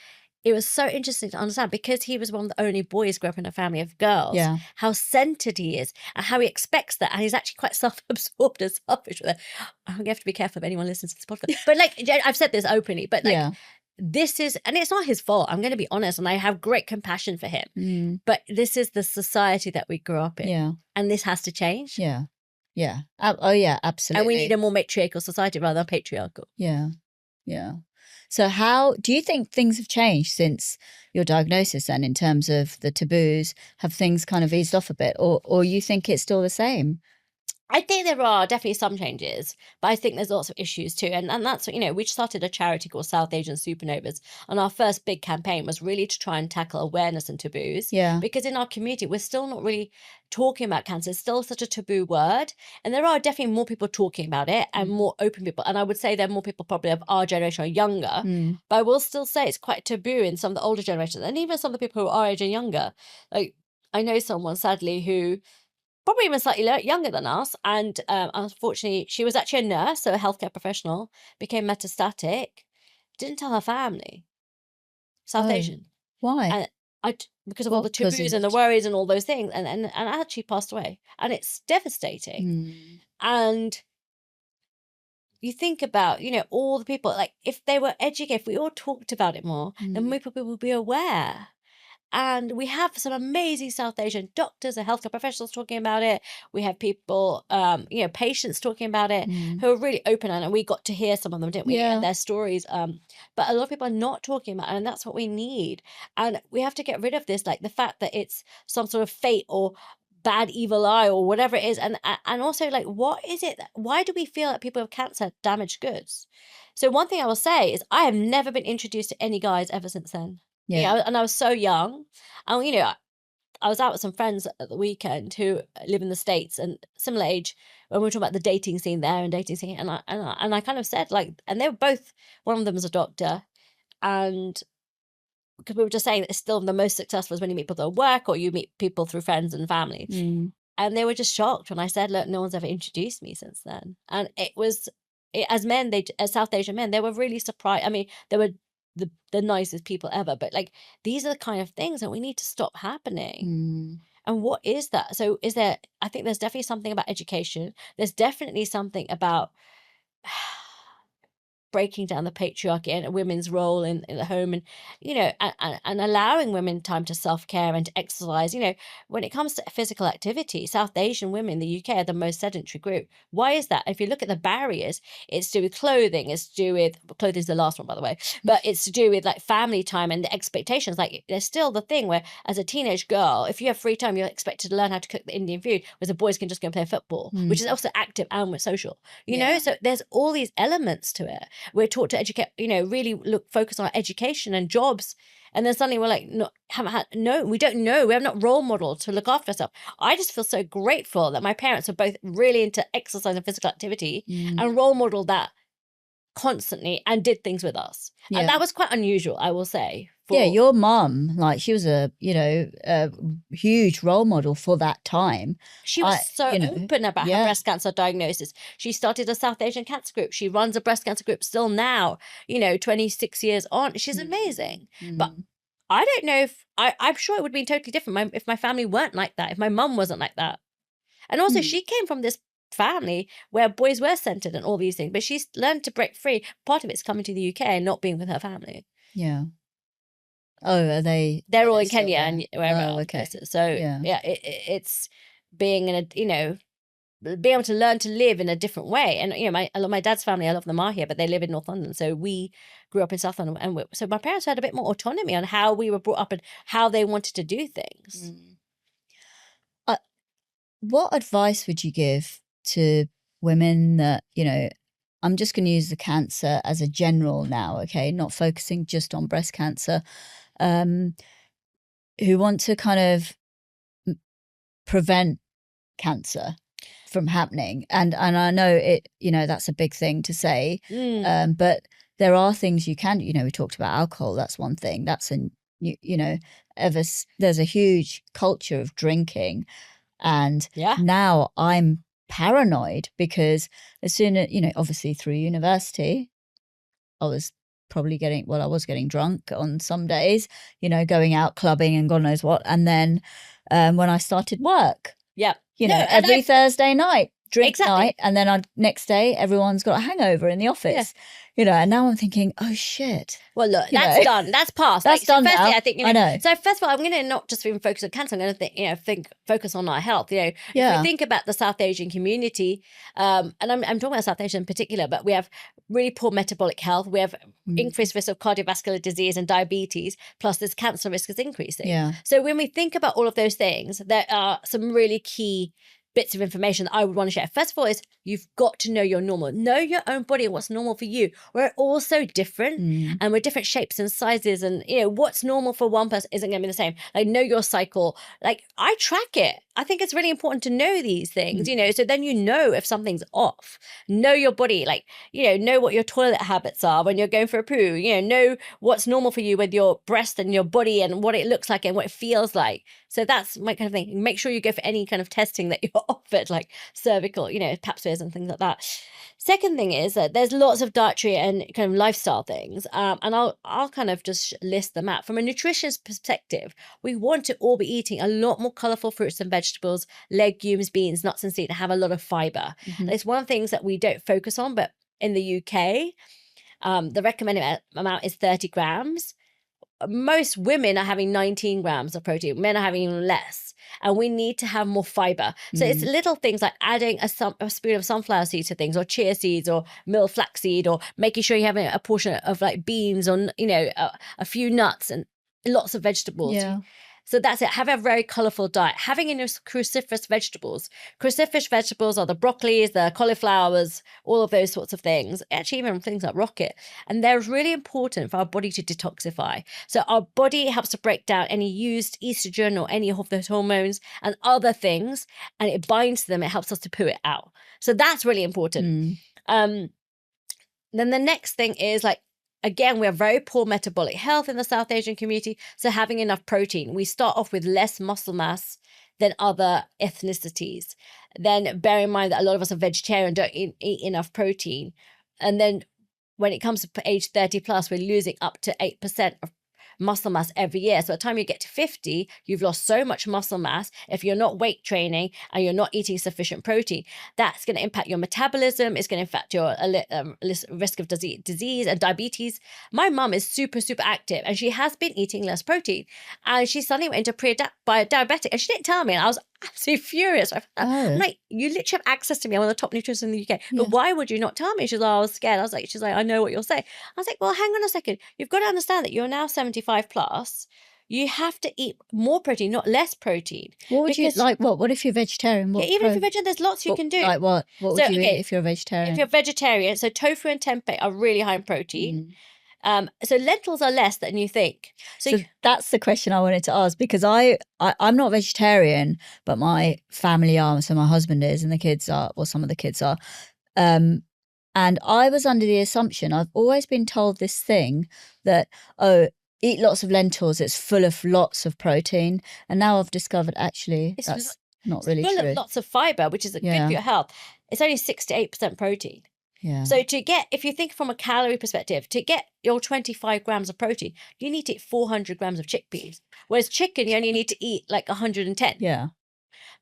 Speaker 1: it was so interesting to understand, because he was one of the only boys growing up in a family of girls, how centered he is and how he expects that. And he's actually quite self-absorbed and selfish with it. I'm gonna have to be careful if anyone listens to this podcast. But like, I've said this openly, but like, this is, and it's not his fault. I'm going to be honest. And I have great compassion for him, but this is the society that we grew up in. Yeah. And this has to change.
Speaker 2: Yeah. Yeah. Oh yeah, absolutely.
Speaker 1: And we need a more matriarchal society rather than patriarchal.
Speaker 2: Yeah. Yeah. So how do you think things have changed since your diagnosis then, in terms of the taboos? Have things kind of eased off a bit, or you think it's still the same?
Speaker 1: I think there are definitely some changes, but I think there's lots of issues too. And that's, we started a charity called South Asian Supernovas. And our first big campaign was really to try and tackle awareness and taboos. Yeah. Because in our community, we're still not really talking about cancer. It's still such a taboo word. And there are definitely more people talking about it and more open people. And I would say there are more people probably of our generation or younger. But I will still say it's quite taboo in some of the older generations. And even some of the people who are our age and younger. Like, I know someone, sadly, who probably even slightly younger than us. And unfortunately, she was actually a nurse, so a healthcare professional, became metastatic, didn't tell her family. South Asian.
Speaker 2: Why?
Speaker 1: And because of all the taboos and the worries and all those things, and actually passed away. And it's devastating. And you think about, all the people, like, if they were educated, if we all talked about it more, then more people would be aware. And we have some amazing South Asian doctors and healthcare professionals talking about it. We have people, patients talking about it, who are really open. And we got to hear some of them, didn't we? Yeah. Their stories. But a lot of people are not talking about it, and that's what we need. And we have to get rid of this, like the fact that it's some sort of fate or bad evil eye or whatever it is. And also, like, what is it? Why do we feel that people with cancer are damaged goods? So one thing I will say is I have never been introduced to any guys ever since then. Yeah. And I was so young. And, I was out with some friends at the weekend who live in the States and similar age, when we were talking about the dating scene there and dating scene. And I kind of said, like, and they were both, one of them was a doctor. And because we were just saying that it's still the most successful is when you meet people at work or you meet people through friends and family. And they were just shocked when I said, look, no one's ever introduced me since then. And as men, as South Asian men, they were really surprised. I mean, they were the nicest people ever, but like, these are the kind of things that we need to stop happening. And what is that? So I think there's definitely something about education. There's definitely something about breaking down the patriarchy and women's role in the home, and and allowing women time to self-care and to exercise. When it comes to physical activity, South Asian women in the UK are the most sedentary group. Why is that? If you look at the barriers, it's to do with clothing, it's to do with clothing's the last one, by the way, but it's to do with like family time and the expectations. Like, there's still the thing where as a teenage girl, if you have free time, you're expected to learn how to cook the Indian food, whereas the boys can just go and play football, which is also active and social, know. So there's all these elements to it. We're taught to educate, really focus on education and jobs. And then suddenly we're like, we don't know. We have not role models to look after ourselves. I just feel so grateful that my parents are both really into exercise and physical activity and role modeled that constantly and did things with us. Yeah. And that was quite unusual, I will say.
Speaker 2: Yeah, your mum, like, she was a huge role model for that time.
Speaker 1: She was open about her breast cancer diagnosis. She started a South Asian cancer group. She runs a breast cancer group still now, 26 years on. She's amazing. But I don't know if, I'm sure it would be totally different if my family weren't like that, if my mum wasn't like that. And also she came from this family where boys were centered and all these things, but she's learned to break free. Part of it's coming to the UK and not being with her family.
Speaker 2: Yeah. Oh, are they?
Speaker 1: They're all
Speaker 2: they
Speaker 1: in Kenya and wherever else.
Speaker 2: Okay.
Speaker 1: So yeah, it's being in a, you know, being able to learn to live in a different way. And you know, my dad's family, a lot of them are here, but they live in North London. So we grew up in South London, and so my parents had a bit more autonomy on how we were brought up and how they wanted to do things.
Speaker 2: What advice would you give to women that, you know, I'm just going to use the cancer as a general now, okay, not focusing just on breast cancer, who want to kind of prevent cancer from happening? And I know it, you know, that's a big thing to say, but there are things you can, you know, we talked about alcohol. That's one thing. That's you know, there's a huge culture of drinking. And now I'm paranoid because as soon as, you know, obviously through university, I was probably I was getting drunk on some days, you know, going out clubbing and God knows what. And then when I started work, you know, every Thursday night, drink night. And then next day, everyone's got a hangover in the office, you know, and now I'm thinking, oh shit.
Speaker 1: Well, look, that's done. That's past.
Speaker 2: That's done now.
Speaker 1: I think, you know, I know. So first of all, I'm going to not just even focus on cancer. I'm going to focus on our health. You know, if we think about the South Asian community, and I'm talking about South Asia in particular, but we have really poor metabolic health. We have increased risk of cardiovascular disease and diabetes, plus this cancer risk is increasing.
Speaker 2: Yeah.
Speaker 1: So when we think about all of those things, there are some really key bits of information that I would want to share. First of all is you've got to know your normal. Know your own body and what's normal for you. We're all so different and we're different shapes and sizes, and you know what's normal for one person isn't going to be the same. Like know your cycle. Like I track it. I think it's really important to know these things, you know, so then you know if something's off. Know your body, like, you know what your toilet habits are when you're going for a poo, you know what's normal for you with your breast and your body and what it looks like and what it feels like. So that's my kind of thing. Make sure you go for any kind of testing that you're offered, like cervical, you know, pap smears and things like that. Second thing is that there's lots of dietary and kind of lifestyle things, and I'll kind of just list them out. From a nutritionist perspective, we want to all be eating a lot more colourful fruits and vegetables, legumes, beans, nuts and seeds, and have a lot of fibre. And it's one of the things that we don't focus on, but in the UK, the recommended amount is 30 grams. Most women are having 19 grams of protein. Men are having even less. And we need to have more fiber. So it's little things like adding a spoon of sunflower seeds to things, or chia seeds, or milled flaxseed, or making sure you have a portion of like beans, or, you know, a few nuts and lots of vegetables.
Speaker 2: Yeah.
Speaker 1: So that's it. Have a very colourful diet. Having in your cruciferous vegetables. Cruciferous vegetables are the broccolis, the cauliflowers, all of those sorts of things. Actually, even things like rocket. And they're really important for our body to detoxify. So our body helps to break down any used estrogen or any of those hormones and other things, and it binds to them. It helps us to poo it out. So that's really important. Then the next thing is like, again, we have very poor metabolic health in the South Asian community. So having enough protein, we start off with less muscle mass than other ethnicities. Then bear in mind that a lot of us are vegetarian, don't eat enough protein. And then when it comes to age 30 plus, we're losing up to 8% of muscle mass every year. So by the time you get to 50, you've lost so much muscle mass. If you're not weight training and you're not eating sufficient protein, that's going to impact your metabolism. It's going to impact your risk of disease and diabetes. My mum is super, super active and she has been eating less protein. And she suddenly went into pre-diabetic and she didn't tell me. And I was absolutely furious. I'm like, you literally have access to me. I'm one of the top nutritionists in the UK. But why would you not tell me? She's like, I was scared. She's like, I know what you'll say. I was like, well, hang on a second. You've got to understand that you're now 75 plus. You have to eat more protein, not less protein.
Speaker 2: What would you like? What if you're vegetarian?
Speaker 1: Even if you're vegetarian, there's lots you can do.
Speaker 2: Like what? What would you eat if you're a vegetarian?
Speaker 1: If you're vegetarian, so tofu and tempeh are really high in protein. So lentils are less than you think.
Speaker 2: So that's the question I wanted to ask, because I'm not vegetarian, but my family are. So my husband is, and the kids are, or some of the kids are. And I was under the assumption, I've always been told this thing that, eat lots of lentils, it's full of lots of protein. And now I've discovered actually that's not really true.
Speaker 1: It's full of lots of fiber, which is good for your health. It's only 6 to 8% protein.
Speaker 2: Yeah.
Speaker 1: So if you think from a calorie perspective, to get your 25 grams of protein, you need to eat 400 grams of chickpeas. Whereas chicken, you only need to eat like 110.
Speaker 2: Yeah.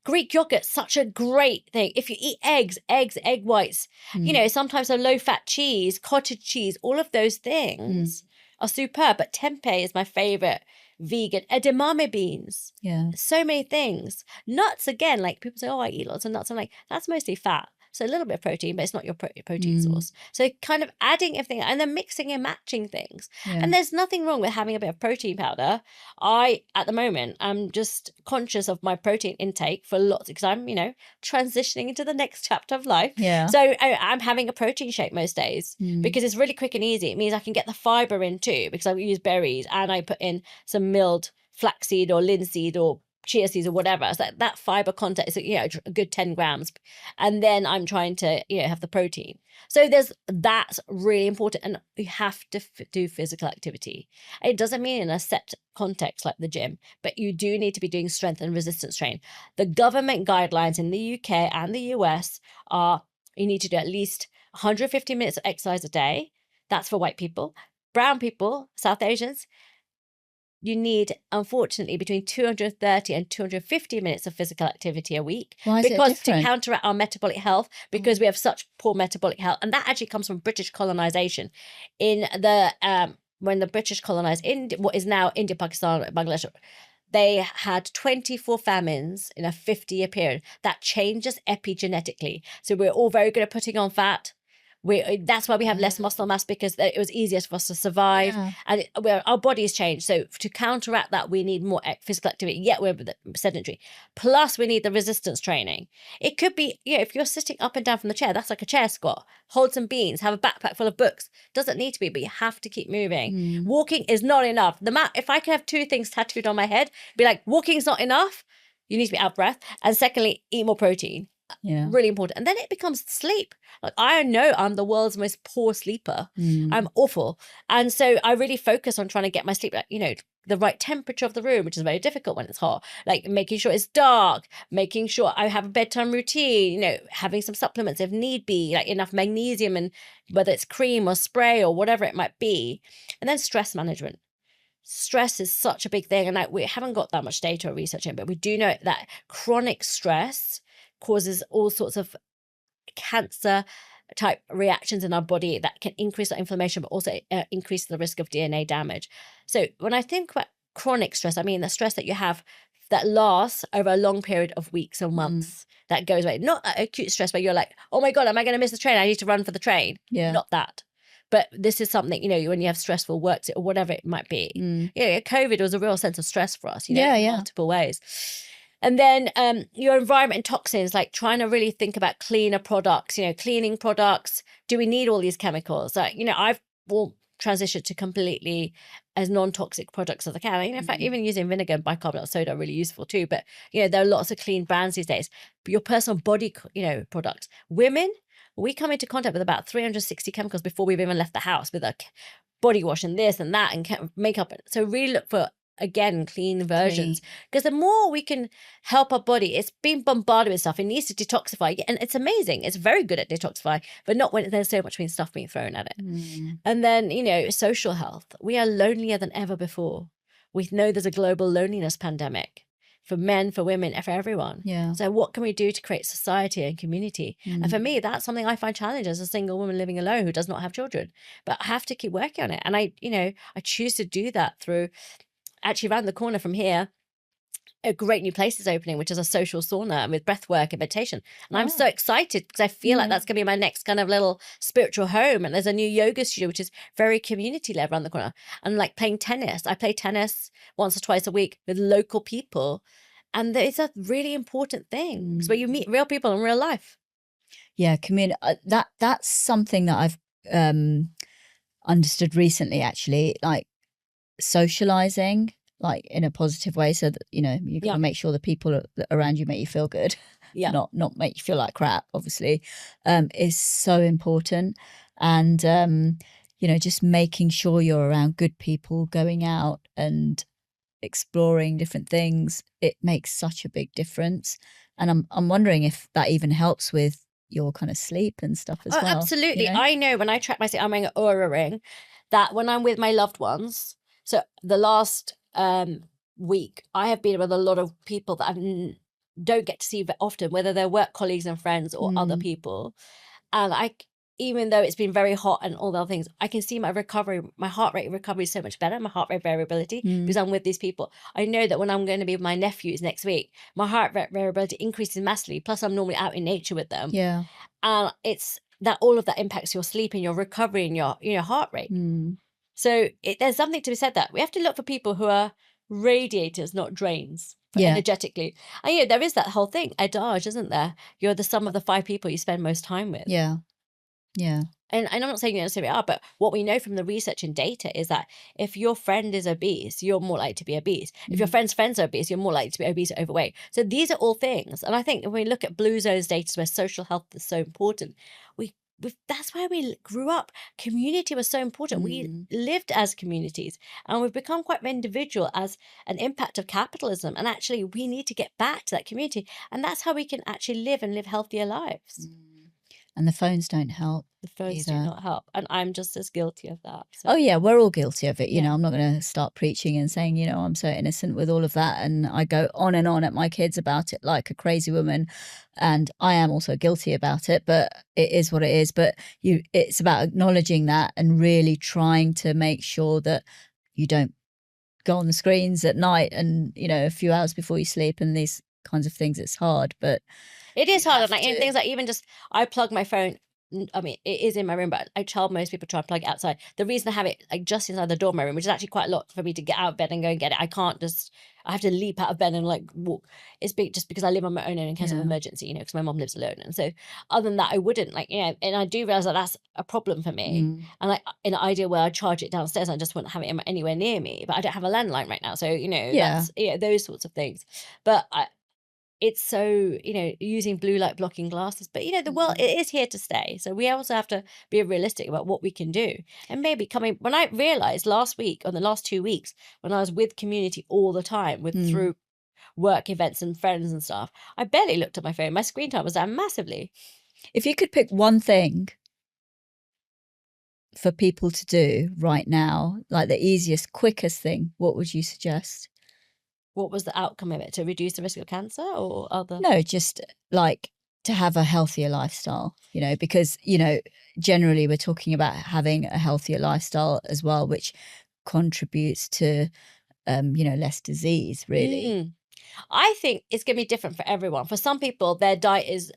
Speaker 1: Greek yogurt, such a great thing. If you eat egg whites, you know, sometimes a low-fat cheese, cottage cheese, all of those things are superb. But tempeh is my favorite vegan. Edamame beans.
Speaker 2: Yeah.
Speaker 1: So many things. Nuts, again, like people say, oh, I eat lots of nuts. I'm like, that's mostly fat. So a little bit of protein, but it's not your protein source. So kind of adding everything and then mixing and matching things.
Speaker 2: Yeah.
Speaker 1: And there's nothing wrong with having a bit of protein powder. At the moment, I'm just conscious of my protein intake for lots because I'm, you know, transitioning into the next chapter of life.
Speaker 2: Yeah.
Speaker 1: So I'm having a protein shake most days because it's really quick and easy. It means I can get the fiber in too because I use berries and I put in some milled flaxseed or linseed or chia seeds or whatever. So that fiber content is, you know, a good 10 grams. And then I'm trying to, you know, have the protein. So that's really important. And you have to do physical activity. It doesn't mean in a set context like the gym, but you do need to be doing strength and resistance training. The government guidelines in the UK and the US are you need to do at least 150 minutes of exercise a day. That's for white people. Brown people, South Asians, you need, unfortunately, between 230 and 250 minutes of physical activity a week.
Speaker 2: Why is it
Speaker 1: because
Speaker 2: different?
Speaker 1: to counteract our metabolic health, because we have such poor metabolic health. And that actually comes from British colonization. In the when the British colonized what is now India, Pakistan, Bangladesh, they had 24 famines in a 50-year period. That changes epigenetically. So we're all very good at putting on fat. That's why we have less muscle mass, because it was easier for us to survive.
Speaker 2: Yeah.
Speaker 1: And our bodies change. So to counteract that, we need more physical activity, yet we're sedentary. Plus, we need the resistance training. It could be, you know, if you're sitting up and down from the chair, that's like a chair squat. Hold some beans, have a backpack full of books. Doesn't need to be, but you have to keep moving. Walking is not enough. If I could have two things tattooed on my head, be like, walking is not enough. You need to be out of breath. And secondly, eat more protein.
Speaker 2: Yeah.
Speaker 1: Really important. And then it becomes sleep. Like, I know I'm the world's most poor sleeper. I'm awful. And so I really focus on trying to get my sleep, like, you know, the right temperature of the room, which is very difficult when it's hot, like making sure it's dark, making sure I have a bedtime routine, you know, having some supplements if need be, like enough magnesium, and whether it's cream or spray or whatever it might be. And then stress management. Stress is such a big thing. And we haven't got that much data or research in, but we do know that chronic stress causes all sorts of cancer type reactions in our body that can increase our inflammation, but also increase the risk of DNA damage. So when I think about chronic stress, I mean the stress that you have that lasts over a long period of weeks or months, that goes away. Not acute stress where you're like, oh my God, am I going to miss the train? I need to run for the train.
Speaker 2: Yeah.
Speaker 1: Not that. But this is something, you know, when you have stressful work or whatever it might be. Yeah, COVID was a real sense of stress for us, you know, in multiple ways. And then your environment and toxins, like trying to really think about cleaner products, you know, cleaning products. Do we need all these chemicals? You know, I've transitioned to completely as non-toxic products as I can. You know, in fact, even using vinegar and bicarbonate of soda are really useful too. But, you know, there are lots of clean brands these days. But your personal body, you know, products. Women, we come into contact with about 360 chemicals before we've even left the house, with a body wash and this and that and makeup. So really look for, again, clean versions, because the more we can help our body, it's being bombarded with stuff, it needs to detoxify, and it's amazing, it's very good at detoxifying, but not when there's so much stuff being thrown at it. And then, you know, social health, we are lonelier than ever before. We know there's a global loneliness pandemic for men, for women, for everyone. So what can we do to create society and community? And for me, that's something I find challenging as a single woman living alone who does not have children, but I have to keep working on it. And I choose to do that through, actually around the corner from here, a great new place is opening, which is a social sauna with breath work and meditation. And I'm so excited because I feel like that's going to be my next kind of little spiritual home. And there's a new yoga studio, which is very community-led around the corner. And like playing tennis. I play tennis once or twice a week with local people. And it's a really important thing, because where you meet real people in real life.
Speaker 2: Yeah, community. That's something that I've understood recently, actually, like socializing, like in a positive way, so that, you know, you got to make sure the people around you make you feel good, not make you feel like crap, obviously, is so important. And you know, just making sure you're around good people, going out and exploring different things, it makes such a big difference. And I'm wondering if that even helps with your kind of sleep and stuff as well.
Speaker 1: Absolutely.
Speaker 2: You know?
Speaker 1: I know when I track my sleep, I'm wearing an Oura ring, that when I'm with my loved ones, so the last week, I have been with a lot of people that I've don't get to see very often, whether they're work colleagues and friends or other people. And even though it's been very hot and all the other things, I can see my heart rate recovery is so much better, my heart rate variability, because I'm with these people. I know that when I'm going to be with my nephews next week, my heart rate variability increases massively. Plus, I'm normally out in nature with them.
Speaker 2: Yeah.
Speaker 1: And it's that all of that impacts your sleep and your recovery and your heart rate. So there's something to be said that we have to look for people who are radiators, not drains. Energetically. And there is that whole thing, adage, isn't there? You're the sum of the 5 people you spend most time with.
Speaker 2: Yeah.
Speaker 1: And I'm not saying you necessarily are, but what we know from the research and data is that if your friend is obese, you're more likely to be obese. If your friend's friends are obese, you're more likely to be obese or overweight. So these are all things. And I think when we look at Blue Zones data where social health is so important, that's where we grew up. Community was so important. We lived as communities, and we've become quite individual as an impact of capitalism. And actually, we need to get back to that community. And that's how we can actually live healthier lives.
Speaker 2: And the phones don't help.
Speaker 1: The phones do not help. And I'm just as guilty of that. So.
Speaker 2: Oh, yeah, we're all guilty of it. You know, I'm not going to start preaching and saying, you know, I'm so innocent with all of that. And I go on and on at my kids about it like a crazy woman. And I am also guilty about it, but it is what it is. But it's about acknowledging that and really trying to make sure that you don't go on the screens at night and, you know, a few hours before you sleep and these kinds of things. It's hard, but
Speaker 1: it is hard. And things like even just I plug my phone. I mean, it is in my room, but I tell most people try and plug it outside. The reason I have it like just inside the door of my room, which is actually quite a lot for me to get out of bed and go and get it. I have to leap out of bed and like walk. It's just because I live on my own and in case of emergency, you know, because my mom lives alone. And so other than that, I wouldn't and I do realize that that's a problem for me. And like in an ideal where I charge it downstairs, I just wouldn't have it anywhere near me, but I don't have a landline right now. So, you know, that's, those sorts of things. But it's so, you know, using blue light blocking glasses, but you know, the world, it is here to stay. So we also have to be realistic about what we can do. And maybe when I realized last week, or the last 2 weeks, when I was with community all the time through work events and friends and stuff, I barely looked at my phone. My screen time was down massively.
Speaker 2: If you could pick one thing for people to do right now, like the easiest, quickest thing, what would you suggest?
Speaker 1: What was the outcome of it? To reduce the risk of cancer or other?
Speaker 2: No, just like to have a healthier lifestyle, you know, because, you know, generally we're talking about having a healthier lifestyle as well, which contributes to, you know, less disease, really.
Speaker 1: I think it's going to be different for everyone. For some people, their diet is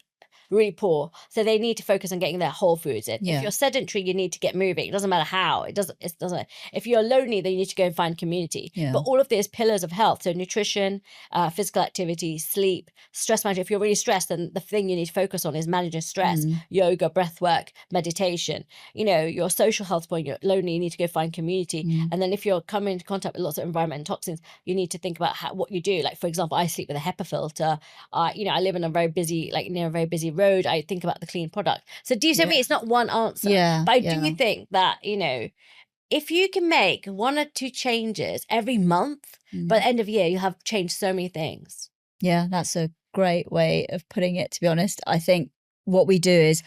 Speaker 1: really poor, so they need to focus on getting their whole foods in. If you're sedentary, you need to get moving. It doesn't matter how. It doesn't. If you're lonely, then you need to go and find community. But all of these pillars of health, so nutrition, physical activity, sleep, stress management. If you're really stressed, then the thing you need to focus on is managing stress. Yoga, breath work, meditation. You know, your social health point, you're lonely, you need to go find community. And then if you're coming into contact with lots of environmental toxins, you need to think about what you do. Like, for example, I sleep with a HEPA filter. You know, I live in a very busy, near a very busy road. I think about the clean product. So do you see me? It's not one answer. But I do think that, you know, if you can make 1 or 2 changes every month, by the end of the year, you'll have changed so many things.
Speaker 2: Yeah, that's a great way of putting it, to be honest. I think what we do is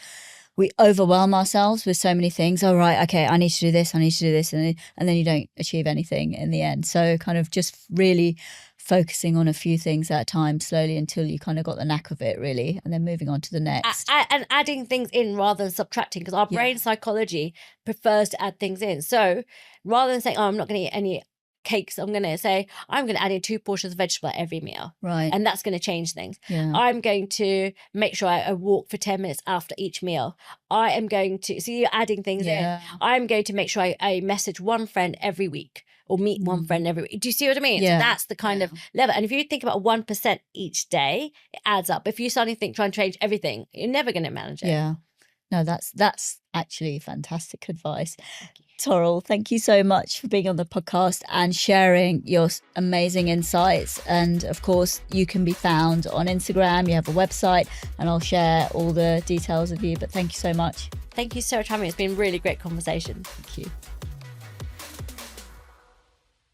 Speaker 2: we overwhelm ourselves with so many things. Oh, right, okay, I need to do this, I need to do this. And then you don't achieve anything in the end. So kind of just really focusing on a few things at a time slowly until you kind of got the knack of it, really, and then moving on to the next.
Speaker 1: And adding things in rather than subtracting, because our brain psychology prefers to add things in. So rather than saying, oh, I'm not going to eat any cakes, I'm going to say, I'm going to add in 2 portions of vegetable at every meal.
Speaker 2: Right.
Speaker 1: And that's going to change things. I'm going to make sure I walk for 10 minutes after each meal. I am going to, so you're adding things in. I'm going to make sure I message 1 friend every week, or meet 1 friend every week. Do you see what I mean? So that's the kind of level. And if you think about 1% each day, it adds up. If you suddenly try and change everything, you're never going to manage it.
Speaker 2: Yeah. No, that's actually fantastic advice. Toral, thank you so much for being on the podcast and sharing your amazing insights. And of course, you can be found on Instagram. You have a website, and I'll share all the details of you. But thank you so much.
Speaker 1: Thank you so much for having me. It's been a really great conversation.
Speaker 2: Thank you.